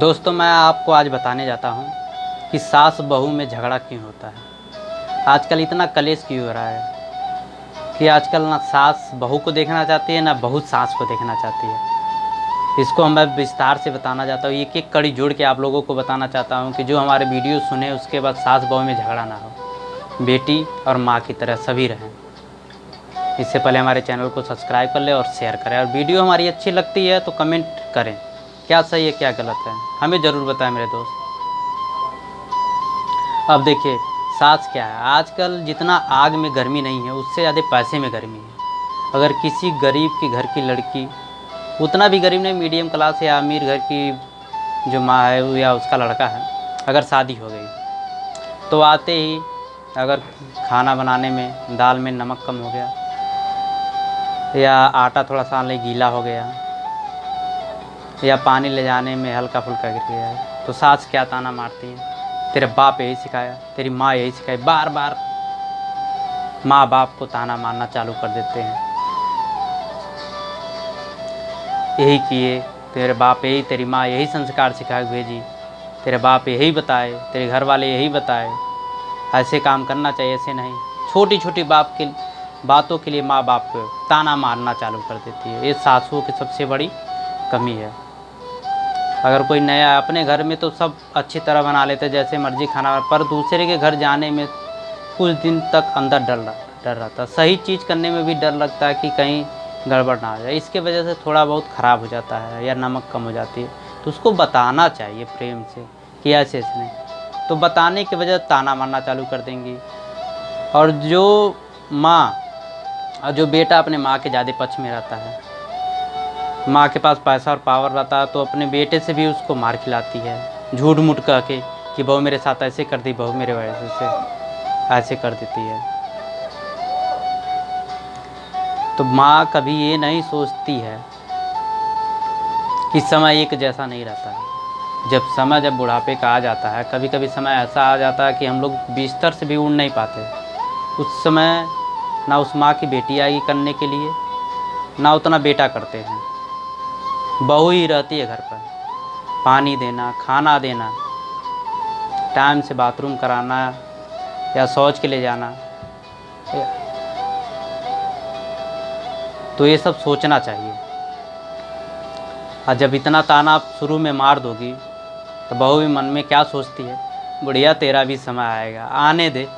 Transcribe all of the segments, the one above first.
दोस्तों, मैं आपको आज बताने जाता हूँ कि सास बहू में झगड़ा क्यों होता है। आजकल इतना कलेश क्यों हो रहा है कि आजकल ना सास बहू को देखना चाहती है ना बहू सास को देखना चाहती है। इसको मैं विस्तार से बताना चाहता हूँ, एक एक कड़ी जोड़ के आप लोगों को बताना चाहता हूँ कि जो हमारे वीडियो सुने उसके बाद सास बहू में झगड़ा ना हो, बेटी और माँ की तरह सभी रहें। इससे पहले हमारे चैनल को सब्सक्राइब कर ले और शेयर करें, और वीडियो हमारी अच्छी लगती है तो कमेंट करें, क्या सही है क्या गलत है, हमें ज़रूर बताएं मेरे दोस्त। अब देखिए, सास क्या है, आजकल जितना आग में गर्मी नहीं है उससे ज़्यादा पैसे में गर्मी है। अगर किसी गरीब के घर की लड़की, उतना भी गरीब नहीं, मीडियम क्लास या अमीर घर की जो माँ है या उसका लड़का है, अगर शादी हो गई तो आते ही अगर खाना बनाने में दाल में नमक कम हो गया या आटा थोड़ा सा गीला हो गया या पानी ले जाने में हल्का फुल्का गिर गया है, तो सास क्या ताना मारती है, तेरे बाप यही सिखाया, तेरी माँ यही सिखाई। बार बार माँ बाप को ताना मारना चालू कर देते हैं, यही किए, तेरे बाप यही, तेरी माँ यही संस्कार सिखा के भेजी, तेरे बाप यही बताए, तेरे घर वाले यही बताए, ऐसे काम करना चाहिए, ऐसे नहीं। छोटी छोटी बाप के बातों के लिए माँ बाप को ताना मारना चालू कर देती है। ये सासुओं की सबसे बड़ी कमी है। अगर कोई नया अपने घर में तो सब अच्छी तरह बना लेते, जैसे मर्जी खाना, पर दूसरे के घर जाने में कुछ दिन तक अंदर डर रहता। सही चीज़ करने में भी डर लगता है कि कहीं गड़बड़ ना हो जाए, इसके वजह से थोड़ा बहुत ख़राब हो जाता है या नमक कम हो जाती है। तो उसको बताना चाहिए प्रेम से कि ऐसे ऐसे नहीं, तो बताने की वजह ताना मारना चालू कर देंगी। और जो माँ और जो बेटा अपने माँ के ज़्यादा पक्ष में रहता है, माँ के पास पैसा और पावर रहता है, तो अपने बेटे से भी उसको मार खिलाती है, झूठ मूठ कह के कि बहू मेरे साथ ऐसे कर दी, बहू मेरे वजह से ऐसे कर देती है। तो माँ कभी ये नहीं सोचती है कि समय एक जैसा नहीं रहता है। जब बुढ़ापे का आ जाता है, कभी कभी समय ऐसा आ जाता है कि हम लोग बिस्तर से भी उड़ नहीं पाते। उस समय ना उस माँ की बेटी आएगी करने के लिए, ना उतना बेटा करते हैं, बहू ही रहती है घर पर। पानी देना, खाना देना, टाइम से बाथरूम कराना या शौच के लिए जाना, तो ये सब सोचना चाहिए। और जब इतना ताना आप शुरू में मार दोगी तो बहू भी मन में क्या सोचती है, बुढ़िया तेरा भी समय आएगा, आने दे।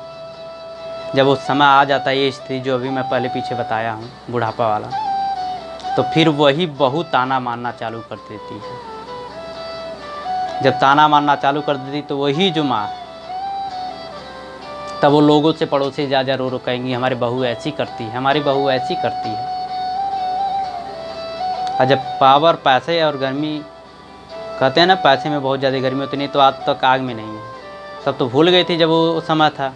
जब वो समय आ जाता है, ये स्थिति जो अभी मैं पहले पीछे बताया हूँ, बुढ़ापा वाला, तो फिर वही बहू ताना मारना चालू कर देती है। जब ताना मारना चालू कर देती तो वही जो माँ, तब वो लोगों से पड़ोसी जा रो रो कहेंगी हमारी बहू ऐसी करती है, हमारी बहू ऐसी करती है। और जब पावर, पैसे और गर्मी, कहते हैं ना पैसे में बहुत ज़्यादा गर्मी होती नहीं, तो आज तक आग में नहीं है। सब तो भूल गई थी जब वो समय था,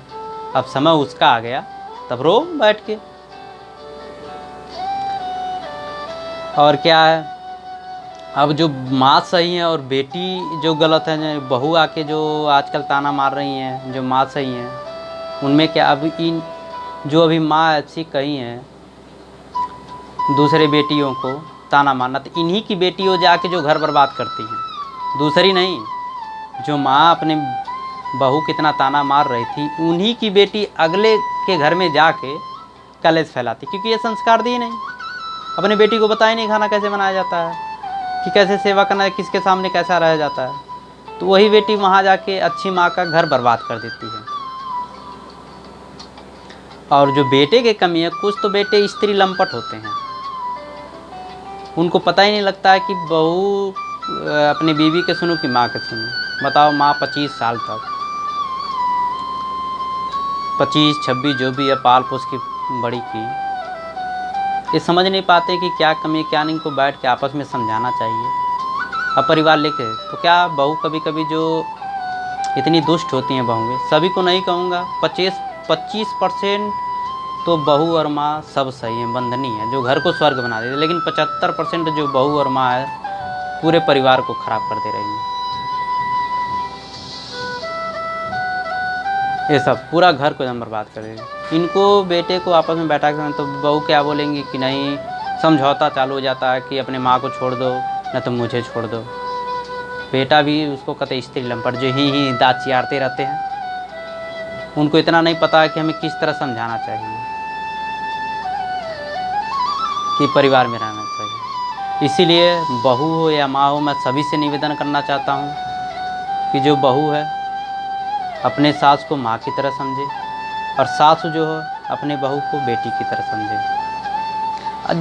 अब समय उसका आ गया, तब रो बैठ के। और क्या है, अब जो माँ सही है और बेटी जो गलत है, बहू आके जो आजकल ताना मार रही हैं, जो माँ सही हैं, उनमें क्या, अब इन जो अभी माँ ऐसी कही हैं दूसरे बेटियों को ताना मारना, तो इन्हीं की बेटियों जाके जो घर बर्बाद करती हैं, दूसरी नहीं। जो माँ अपने बहू कितना ताना मार रही थी, उन्हीं की बेटी अगले के घर में जाके कलेश फैलाती, क्योंकि ये संस्कार दिए नहीं, अपने बेटी को बताया नहीं खाना कैसे बनाया जाता है, कि कैसे सेवा करना है, किसके सामने कैसा रह जाता है। तो वही बेटी वहाँ जाके अच्छी माँ का घर बर्बाद कर देती है। और जो बेटे की कमी है, कुछ तो बेटे स्त्री लंपट होते हैं, उनको पता ही नहीं लगता है कि बहू अपनी बीवी के सुनो कि माँ के सुनो। बताओ, माँ 25 साल तक, 25-26 जो भी है, पाल पोस की बड़ी की, ये समझ नहीं पाते कि क्या कमी क्या नहीं, को बैठ के आपस में समझाना चाहिए। अब परिवार लेके तो क्या, बहू कभी कभी जो इतनी दुष्ट होती हैं बहुएं, सभी को नहीं कहूँगा, 25% तो बहू और माँ सब सही हैं, बंधनी है, जो घर को स्वर्ग बना देती है। लेकिन 75% जो बहू और माँ है, पूरे परिवार को खराब कर दे रही हैं। ये सब पूरा घर को एकदम बर्बाद कर देगी। इनको बेटे को आपस में बैठा कर, तो बहू क्या बोलेंगी कि नहीं, समझौता चालू हो जाता है कि अपने माँ को छोड़ दो, न तो मुझे छोड़ दो। बेटा भी उसको कहते स्त्री लंपट, जो ही दाँत चियारते रहते हैं। उनको इतना नहीं पता है कि हमें किस तरह समझाना चाहिए कि परिवार में रहना चाहिए। इसीलिए बहू हो या माँ हो, मैं सभी से निवेदन करना चाहता हूँ कि जो बहू है अपने सास को माँ की तरह समझे, और सास जो है अपने बहू को बेटी की तरह समझे।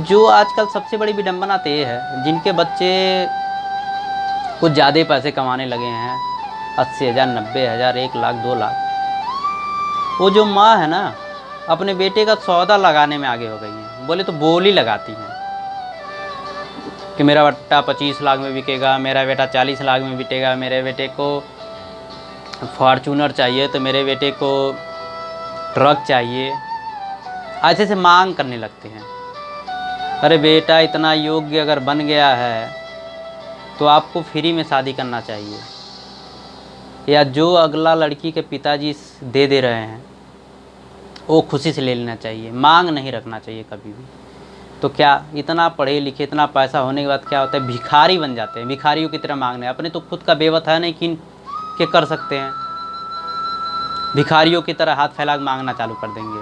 जो आजकल सबसे बड़ी विडंबना तो ये है, जिनके बच्चे कुछ ज़्यादा पैसे कमाने लगे हैं, 80,000, 90,000, 1 लाख, 2 लाख, वो जो माँ है ना, अपने बेटे का सौदा लगाने में आगे हो गई हैं। बोले तो बोली लगाती हैं कि मेरा बेटा 25 लाख में बिकेगा, मेरा बेटा 40 लाख में बिकेगा, मेरे बेटे को फॉर्चूनर चाहिए तो मेरे बेटे को ट्रक चाहिए। ऐसे से मांग करने लगते हैं। अरे बेटा इतना योग्य अगर बन गया है तो आपको फ्री में शादी करना चाहिए, या जो अगला लड़की के पिताजी दे रहे हैं वो खुशी से ले लेना चाहिए। मांग नहीं रखना चाहिए कभी भी। तो क्या इतना पढ़े लिखे, इतना पैसा होने के बाद क्या होता है, भिखारी बन जाते हैं। भिखारियों की तरह मांगने, अपने तो खुद का बेवत है नहीं कि के कर सकते हैं, भिखारियों की तरह हाथ फैला मांगना चालू कर देंगे।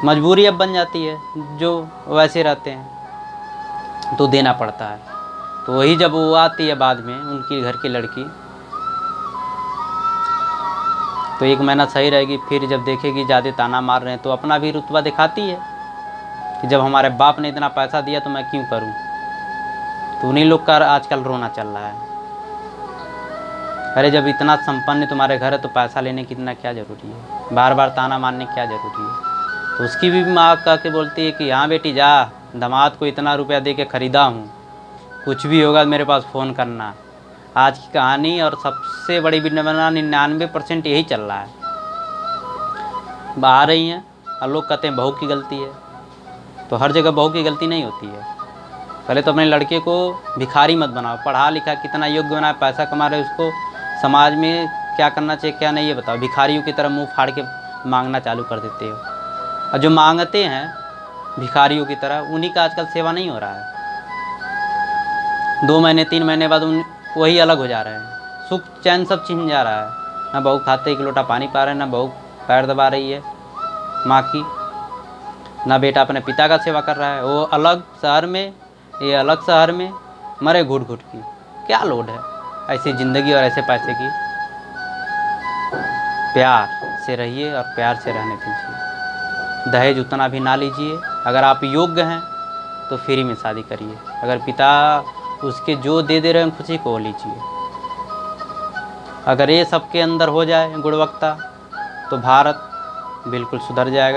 मजबूरी अब बन जाती है, जो वैसे रहते हैं तो देना पड़ता है। तो वही जब वो आती है बाद में उनकी घर की लड़की, तो 1 महीना सही रहेगी, फिर जब देखेगी ज़्यादा ताना मार रहे हैं तो अपना भी रुतबा दिखाती है कि जब हमारे बाप ने इतना पैसा दिया तो मैं क्यों करूं। तो उन्हीं लोग का आजकल रोना चल रहा है। अरे जब इतना संपन्न तुम्हारे घर है तो पैसा लेने की इतना क्या ज़रूरी है, बार बार ताना मारने की क्या ज़रूरी है। तो उसकी भी माँ कह के बोलती है कि हाँ बेटी जा, दामाद को इतना रुपया दे के ख़रीदा हूँ, कुछ भी होगा मेरे पास फ़ोन करना। आज की कहानी और सबसे बड़ी विडंबना 99% यही चल रहा है। आ रही हैं और लोग कहते हैं बहू की गलती है। तो हर जगह बहू की गलती नहीं होती है। पहले तो अपने लड़के को भिखारी मत बनाओ, पढ़ा लिखा कितना योग्य बनाए, पैसा कमा रहे, उसको समाज में क्या करना चाहिए क्या नहीं ये बताओ। भिखारियों की तरह मुंह फाड़ के मांगना चालू कर देते हो, और जो मांगते हैं भिखारियों की तरह उन्हीं का आजकल सेवा नहीं हो रहा है। 2 महीने 3 महीने बाद वही अलग हो जा रहे हैं, सुख चैन सब छिन जा रहा है। ना बहू खाते 1 लोटा पानी पा रहे हैं, ना बहू पैर दबा रही है माँ की, ना बेटा अपने पिता का सेवा कर रहा है। वो अलग शहर में, ये अलग शहर में मरे घुट घुट की। क्या लोड है ऐसी ज़िंदगी और ऐसे पैसे की। प्यार से रहिए और प्यार से रहने दीजिए। दहेज उतना भी ना लीजिए। अगर आप योग्य हैं तो फ्री में शादी करिए। अगर पिता उसके जो दे रहे हैं खुशी को लीजिए। अगर ये सबके अंदर हो जाए गुणवत्ता तो भारत बिल्कुल सुधर जाएगा।